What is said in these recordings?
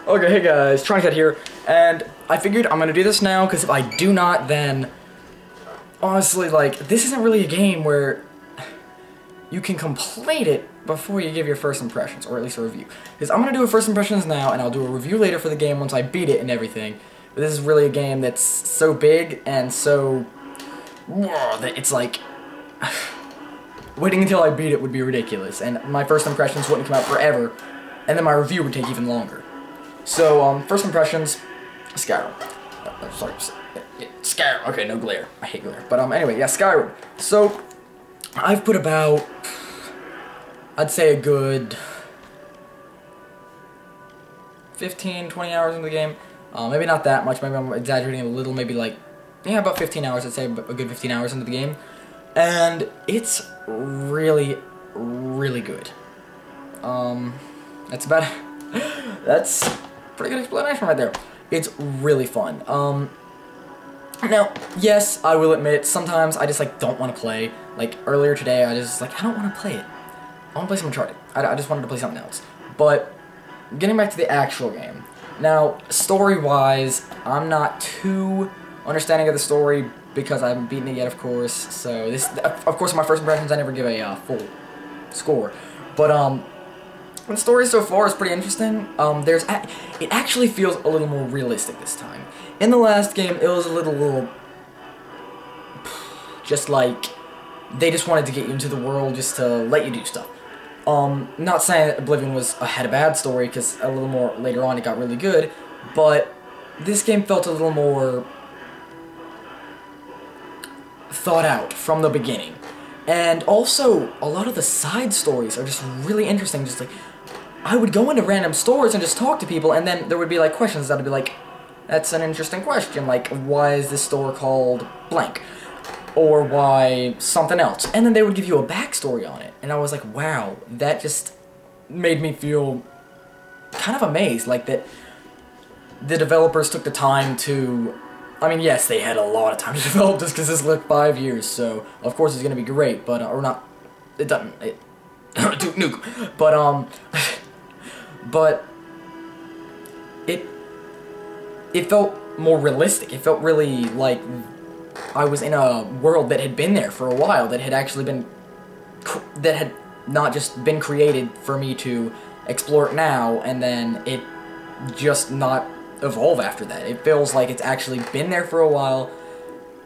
Okay, hey guys, TronKat here, and I figured I'm gonna do this now, because if I do not, then, honestly, like, this isn't really a game where you can complete it before you give your first impressions, or at least a review. Because I'm gonna do a first impressions now, and I'll do a review later for the game once I beat it and everything. But this is really a game that's so big, and so, that it's like, waiting until I beat it would be ridiculous, and my first impressions wouldn't come out forever, and then my review would take even longer. So, first impressions, Skyrim. Sorry, Skyrim. Okay, no glare. I hate glare. But, anyway, yeah, Skyrim. So, I've put about, I'd say a good 15, 20 hours into the game. Maybe not that much. Maybe I'm exaggerating a little. Maybe, like, yeah, about 15 hours. I'd say a good 15 hours into the game. And it's really, really good. That's about, that's pretty good explanation right there. It's really fun. Now, yes, I will admit, sometimes I just, like, don't want to play. Like, earlier today, I just, like, I don't want to play it. I want to play some Uncharted. I just wanted to play something else. But, getting back to the actual game. Now, story-wise, I'm not too understanding of the story because I haven't beaten it yet, of course. So, this, of course, my first impressions, I never give a full score. But, the story so far is pretty interesting. It actually feels a little more realistic this time. In the last game, it was a little, just like, they just wanted to get you into the world just to let you do stuff. Not saying that Oblivion had a bad story, because a little more later on it got really good, but this game felt a little more thought out from the beginning. And also, a lot of the side stories are just really interesting, just like, I would go into random stores and just talk to people, and then there would be, like, questions that would be like, that's an interesting question, like, why is this store called blank? Or why something else? And then they would give you a backstory on it, and I was like, wow, that just made me feel kind of amazed, like, that the developers took the time to, I mean, yes, they had a lot of time to develop this, because this took 5 years, so, of course it's gonna be great, but, or not, it doesn't, Duke Nukem, but it felt more realistic. It felt really like I was in a world that had been there for a while, that had actually been, that had not just been created for me to explore it now, and then it just not evolve after that. It feels like it's actually been there for a while,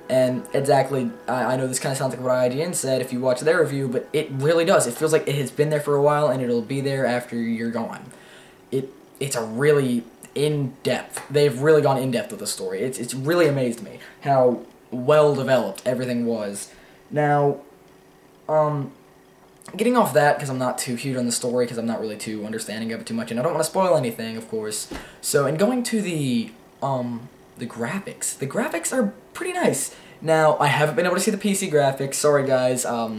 and exactly, I know this kind of sounds like what IGN said if you watch their review, but it really does. It feels like it has been there for a while, and it'll be there after you're gone. It's a really in-depth. They've really gone in-depth with the story. It's really amazed me how well-developed everything was. Now, getting off that, because I'm not too huge on the story, because I'm not really too understanding of it too much, and I don't want to spoil anything, of course. So, in going to the graphics. The graphics are pretty nice. Now, I haven't been able to see the PC graphics. Sorry, guys. I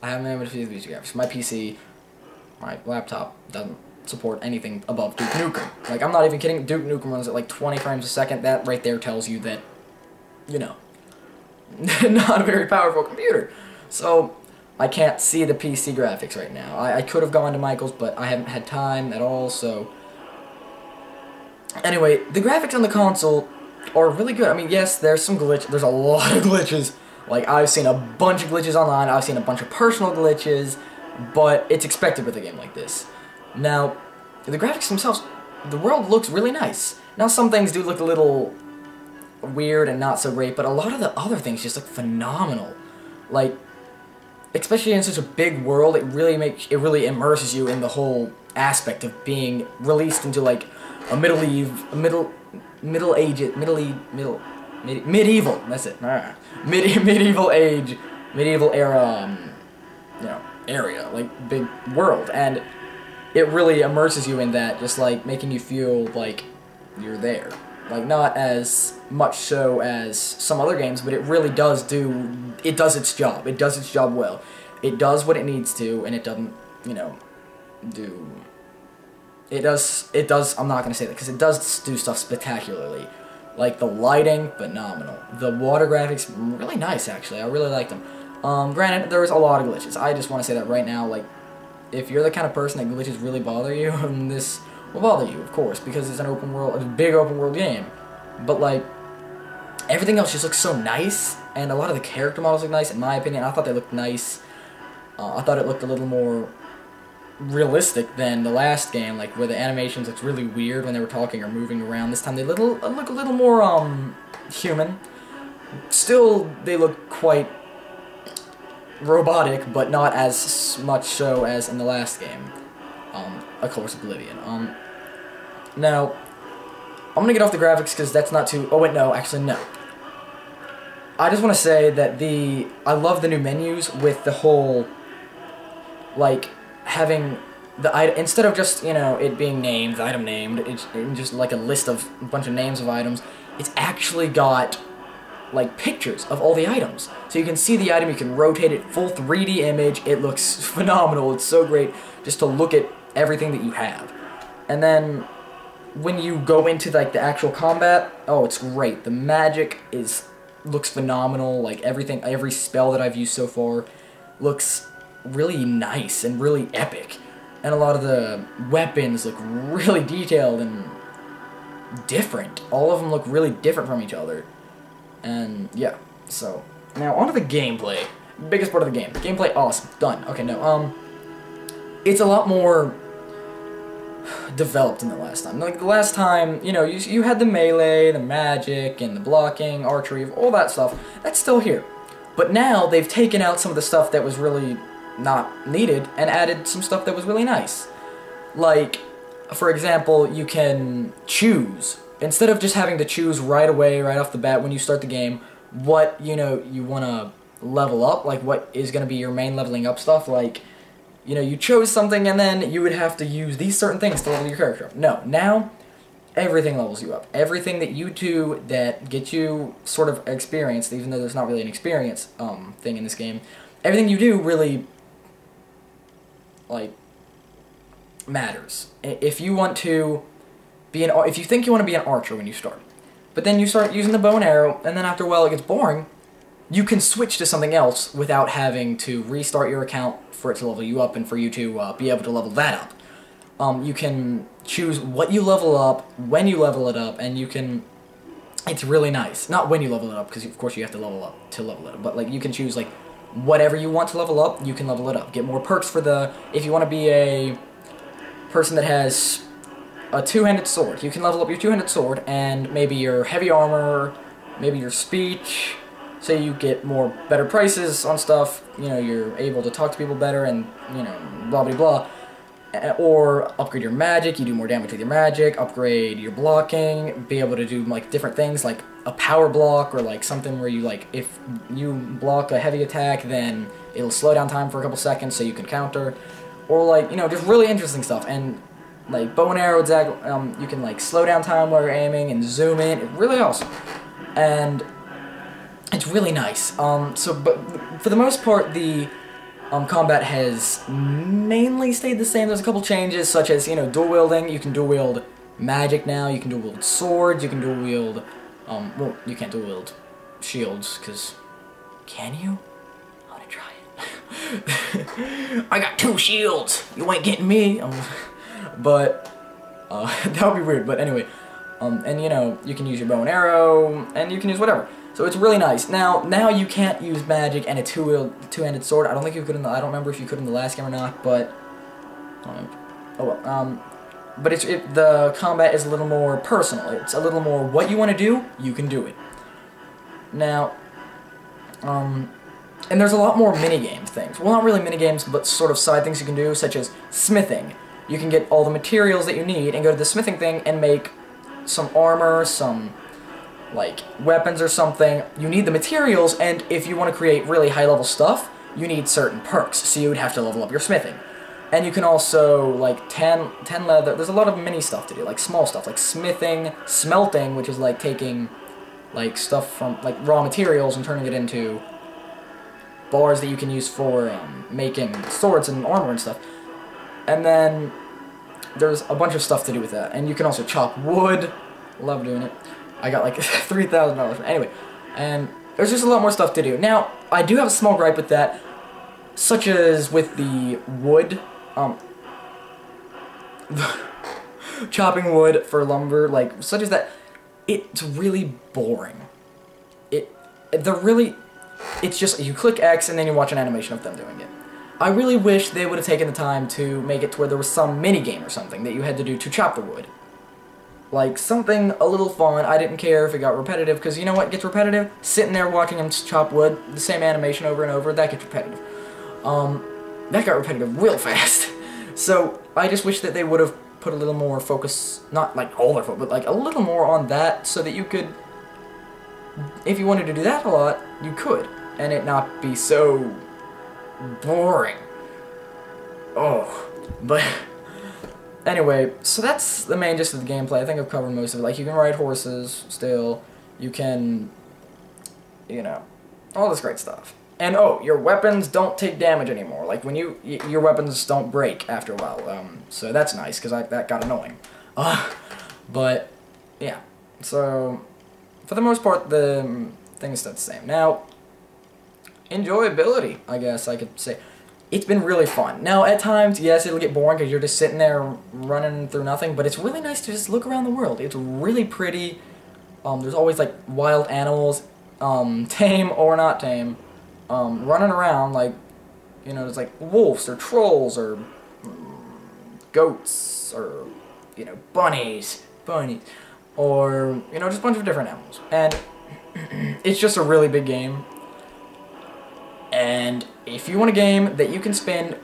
haven't been able to see the PC graphics. My PC, my laptop, doesn't support anything above Duke Nukem. Like, I'm not even kidding. Duke Nukem runs at like 20 frames a second. That right there tells you that, you know, not a very powerful computer. So, I can't see the PC graphics right now. I could have gone to Michael's, but I haven't had time at all, so. Anyway, the graphics on the console are really good. I mean, yes, there's some glitch. There's a lot of glitches. Like, I've seen a bunch of glitches online. I've seen a bunch of personal glitches, but it's expected with a game like this. Now, the graphics themselves, the world looks really nice. Now, some things do look a little weird and not so great, but a lot of the other things just look phenomenal. Like, especially in such a big world, it really immerses you in the whole aspect of being released into, like, a medieval, that's it, medieval era, you know, area, like, big world, and it really immerses you in that, just, like, making you feel like you're there. Like, not as much so as some other games, but it really does does its job. It does its job well. It does what it needs to, and it doesn't, you know, it does, I'm not going to say that, because it does do stuff spectacularly. Like, the lighting, phenomenal. The water graphics, really nice, actually. I really liked them. Granted, there was a lot of glitches. I just want to say that right now, like, if you're the kind of person that glitches really bother you, this will bother you, of course, because it's an open world, a big open world game. But like, everything else just looks so nice, and a lot of the character models look nice, in my opinion. I thought they looked nice. I thought it looked a little more realistic than the last game, like where the animations looked really weird when they were talking or moving around. This time they look a little more human. Still, they look quite robotic, but not as much so as in the last game, of course, Oblivion. Now, I'm gonna get off the graphics because that's not too. Oh wait, no, actually no. I just want to say that I love the new menus with the whole, like, having the item, instead of just, you know, it being named, the item named, it's just like a list of a bunch of names of items. It's actually got like pictures of all the items, so you can see the item, you can rotate it, full 3D image. It looks phenomenal. It's so great just to look at everything that you have. And then when you go into like the actual combat, oh, it's great. The magic looks phenomenal. Like everything, every spell that I've used so far looks really nice and really epic, and a lot of the weapons look really detailed and different. All of them look really different from each other. And yeah, so now onto the gameplay. Biggest part of the game. Gameplay, awesome. Done. Okay, no, it's a lot more developed than the last time. Like the last time, you know, you had the melee, the magic, and the blocking, archery, all that stuff. That's still here. But now they've taken out some of the stuff that was really not needed and added some stuff that was really nice. Like, for example, you can choose, instead of just having to choose right away, right off the bat when you start the game, what, you know, you want to level up, like what is going to be your main leveling up stuff. Like, you know, you chose something and then you would have to use these certain things to level your character up. No, now everything levels you up. Everything that you do that gets you sort of experienced, even though there's not really an experience thing in this game, everything you do really, like, matters. If you want to be if you think you want to be an archer when you start, but then you start using the bow and arrow, and then after a while it gets boring, you can switch to something else without having to restart your account for it to level you up and for you to be able to level that up. You can choose what you level up, when you level it up, and you can, it's really nice. Not when you level it up, because of course you have to level up to level it up, but like you can choose like whatever you want to level up, you can level it up. Get more perks for if you want to be a person that has a two-handed sword, you can level up your two-handed sword and maybe your heavy armor, maybe your speech, so you get better prices on stuff, you know, you're able to talk to people better and, you know, blah blah blah. Or upgrade your magic, you do more damage with your magic, upgrade your blocking, be able to do like different things like a power block, or like something where you like, if you block a heavy attack, then it'll slow down time for a couple seconds so you can counter. Or like, you know, just really interesting stuff. And like bow and arrow, you can like slow down time while you're aiming and zoom in. It's really awesome. And it's really nice. But for the most part, the combat has mainly stayed the same. There's a couple changes, such as, you know, dual wielding. You can dual wield magic now. You can dual wield swords. You can dual wield, well, you can't dual wield shields, because, can you? I want to try it. I got 2 shields. You ain't getting me. But, that would be weird. But anyway, and you know, you can use your bow and arrow, and you can use whatever. So it's really nice. Now you can't use magic and a two-handed sword. I don't think you could I don't remember if you could in the last game or not, but oh well. But the combat is a little more personal. It's a little more what you want to do, you can do it. Now, and there's a lot more minigame things. Well, not really minigames, but sort of side things you can do, such as smithing. You can get all the materials that you need and go to the smithing thing and make some armor, some like weapons or something. You need the materials, and if you want to create really high level stuff, you need certain perks, so you would have to level up your smithing. And you can also, like, 10 leather, there's a lot of mini stuff to do, like small stuff, like smithing, smelting, which is like taking like stuff from like raw materials and turning it into bars that you can use for making swords and armor and stuff. And then there's a bunch of stuff to do with that, and you can also chop wood. Love doing it. I got like $3,000. Anyway, and there's just a lot more stuff to do. Now, I do have a small gripe with that, such as with the wood. chopping wood for lumber, like, such as that. It's really boring. It's just, you click X and then you watch an animation of them doing it. I really wish they would have taken the time to make it to where there was some mini-game or something that you had to do to chop the wood. Like, something a little fun. I didn't care if it got repetitive, because you know what gets repetitive? Sitting there watching them chop wood, the same animation over and over, that gets repetitive. That got repetitive real fast. So, I just wish that they would have put a little more focus, not like all their focus, but like a little more on that, so that you could, if you wanted to do that a lot, you could, and it not be so boring. Oh, but anyway, so that's the main gist of the gameplay. I think I've covered most of it. Like, you can ride horses still, you can, you know, all this great stuff. And oh, your weapons don't take damage anymore. Like, when your weapons don't break after a while. So that's nice, because that got annoying. But yeah, so for the most part, the thing is still the same. Now, enjoyability, I guess I could say. It's been really fun. Now, at times, yes, it'll get boring because you're just sitting there running through nothing, but it's really nice to just look around the world. It's really pretty. There's always, like, wild animals, tame or not tame, running around, like, you know, there's, like, wolves or trolls or goats or, you know, bunnies, or, you know, just a bunch of different animals. And it's just a really big game. And if you want a game that you can spend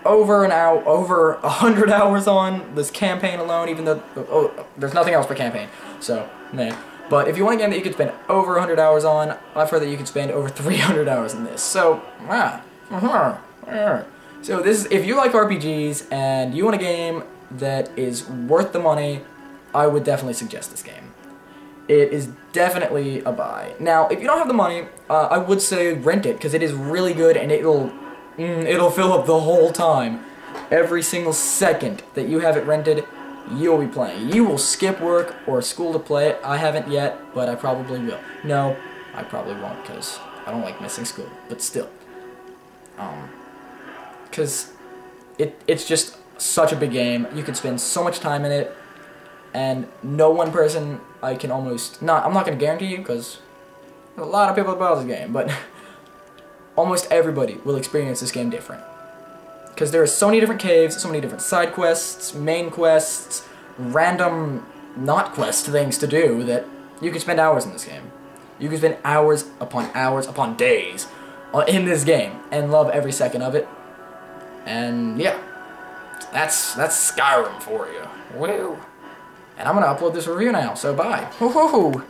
over 100 hours on, this campaign alone, even though, there's nothing else but campaign, so, man. But if you want a game that you can spend over 100 hours on, I've heard that you can spend over 300 hours in this. So, so this is, if you like RPGs and you want a game that is worth the money, I would definitely suggest this game. It is definitely a buy. Now, if you don't have the money, I would say rent it, because it is really good, and it'll fill up the whole time. Every single second that you have it rented, you'll be playing. You will skip work or school to play it. I haven't yet, but I probably will. No, I probably won't, because I don't like missing school, but still. Because it's just such a big game. You can spend so much time in it, and no one person, I can almost, I'm not going to guarantee you, because a lot of people about this game, but almost everybody will experience this game different. Because there are so many different caves, so many different side quests, main quests, random not quest things to do, that you can spend hours in this game. You can spend hours upon days in this game, and love every second of it. And yeah, that's Skyrim for you. Woo! And I'm gonna upload this review now, so bye. Woohoo!